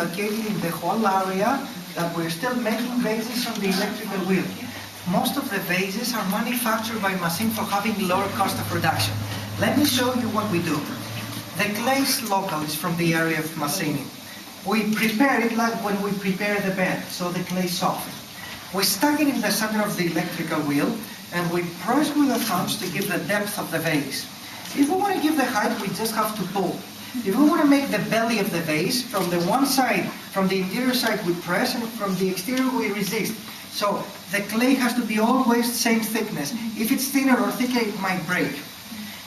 located in the whole area that we're still making vases on the electrical wheel. Most of the vases are manufactured by machine for having lower cost of production. Let me show you what we do. The clay is local, it's from the area of machining. We prepare it like when we prepare the bed, so the clay is soft. We stack it in the center of the electrical wheel, and we press with the thumbs to give the depth of the vase. If we want to give the height, we just have to pull. If we want to make the belly of the vase, from the one side, from the interior side we press, and from the exterior we resist. So the clay has to be always same thickness. If it's thinner or thicker, it might break.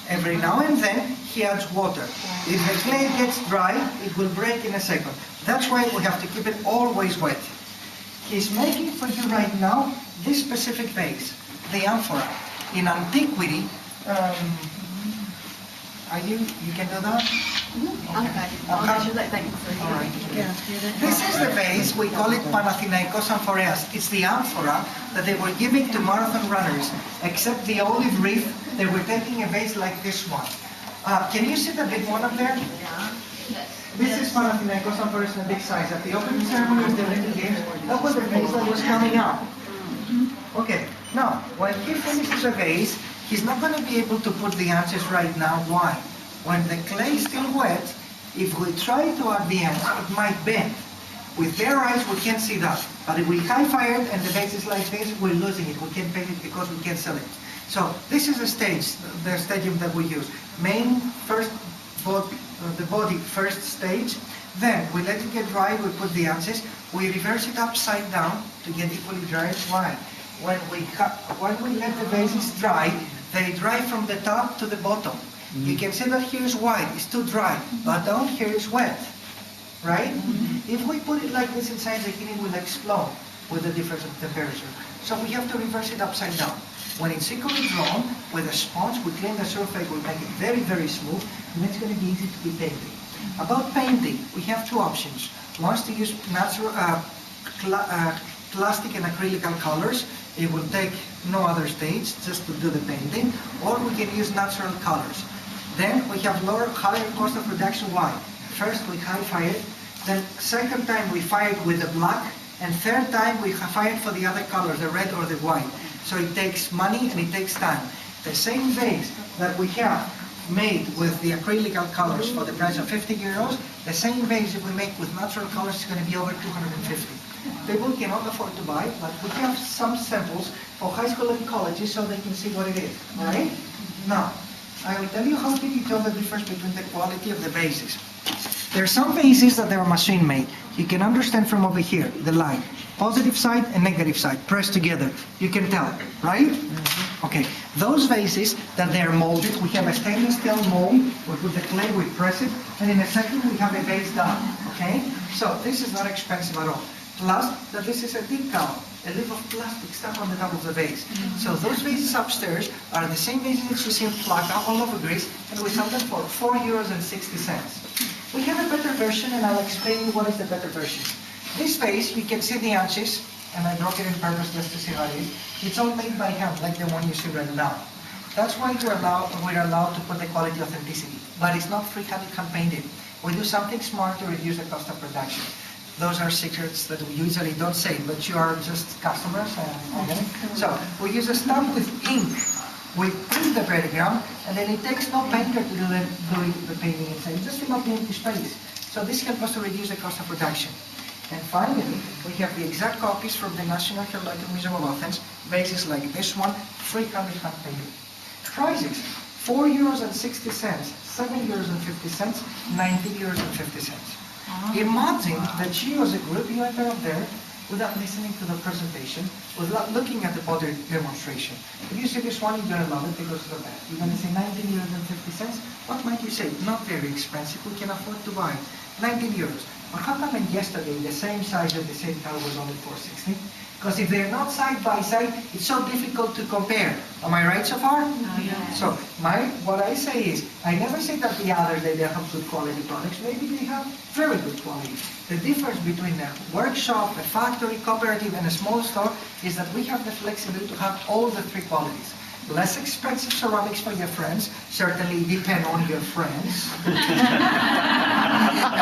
Every now and then, he adds water. If the clay gets dry, it will break in a second. That's why we have to keep it always wet. He's making for you right now this specific vase, the amphora. In antiquity, you can do that? Okay. Thank you. All right. This is the vase, we call it Panathinaikos Amphoreas. It's the amphora that they were giving to marathon runners. Except the olive reef, they were taking a vase like this one. Can you see the big one up there? Yeah. This is Panathinaikos Amphoreas in a big size. At the opening ceremony of the Olympic Games, that was the vase that was coming out. Okay, now, when he finishes a vase, he's not going to be able to put the answers right now. Why? When the clay is still wet, if we try to add the answer, it might bend. With bare eyes, we can't see that. But if we high fire it and the vase is like this, we're losing it. We can't paint it because we can't sell it. So this is a stage, the stadium that we use. Main first, the body first stage. Then we let it get dry, we put the answers. We reverse it upside down to get equally dry. Why? When we let the vases dry, they dry from the top to the bottom. You can see that here is white, it's too dry, but down here is wet, right? If we put it like this inside the heat, it will explode with the difference of temperature. So we have to reverse it upside down. When it's equally drawn, with a sponge, we clean the surface, we make it very, very smooth, and it's going to be easy to be painted. About painting, we have two options. One is to use natural plastic and acrylical colors. It will take no other stage just to do the painting, or we can use natural colors. Then we have higher cost of production. Why? First we high fire it, then second time we fire it with the black, and third time we fire it for the other colors, the red or the white. So it takes money and it takes time. The same vase that we have made with the acrylical colors for the price of 50 euros, the same vase if we make with natural colors is going to be over 250. People cannot afford to buy, but we have some samples for high school and colleges so they can see what it is. All right? Now, I will tell you how did you tell the difference between the quality of the vases. There are some vases that are machine made. You can understand from over here, the line. Positive side and negative side, pressed together. You can tell, right? Okay, those vases that they are molded, we have a stainless steel mold, we put the clay, we press it, and in a second we have a vase done, okay? So this is not expensive at all. Plus, that this is a decal, a leaf of plastic stuck on the top of the vase. So those vases upstairs are the same vases that you see in Plaka all over Greece, and we sell them for €4.60. We have a better version, and I'll explain you what is the better version. This vase, you can see the anches, and I broke it on purpose just to see how it is. It's all made by hand, like the one you see right now. That's why we're allowed to put the quality authenticity. But it's not free-handed hand painted. We do something smart to reduce the cost of production. Those are secrets that we usually don't say, but you are just customers. Okay? So we use a stamp with ink. We print the pentagram, and then it takes no painter to do the painting inside. Just fill up the empty space. So this helps us to reduce the cost of production. And finally, we have the exact copies from the National Archaeological Museum of Athens, vases like this one, 300 hand painted. Prices, €4.60, €7.50, €19.50. Imagine that you as a group, you enter up there without listening to the presentation, without looking at the pottery demonstration. If you see this one, you're going to love it because of the best. You're going to say €19.50. What might you say? Not very expensive, we can afford to buy. €19. What happened yesterday, the same size of the same color was only $4.60? Because if they're not side by side, it's so difficult to compare. Am I right so far? Yeah. So what I say is, I never say that the others, they have good quality products. Maybe they have very good quality. The difference between a workshop, a factory, cooperative, and a small store is that we have the flexibility to have all the three qualities. Less expensive ceramics for your friends, certainly depend on your friends.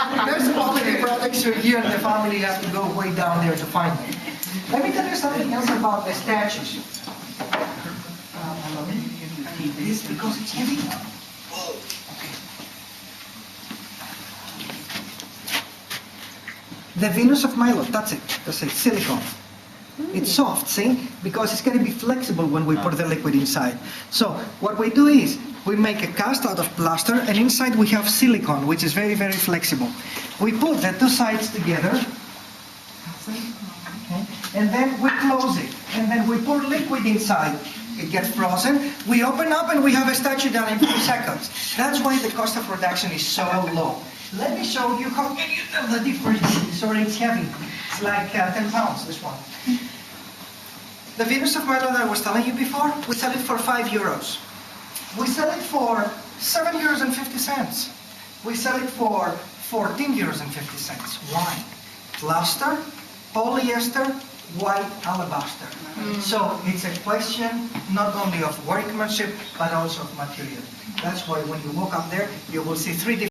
And there's quality products picture, you and the family have to go way down there to find them. Let me tell you something else about the statues. This because it's heavy. Okay. The Venus of Milo, that's it. That's it, silicone. It's soft, see? Because it's going to be flexible when we put the liquid inside. So what we do is, we make a cast out of plaster, and inside we have silicone, which is very, very flexible. We put the two sides together, okay, and then we close it, and then we pour liquid inside. It gets frozen, we open up, and we have a statue done in 2 seconds. That's why the cost of production is so low. Let me show you how can you tell the difference. Sorry, it's heavy. It's like 10 pounds, this one. The Venus of Milo that I was telling you before, we sell it for €5. We sell it for €7.50. We sell it for €14.50. Why? Plaster, polyester, white alabaster. So it's a question not only of workmanship, but also of material. That's why when you walk up there, you will see 3 different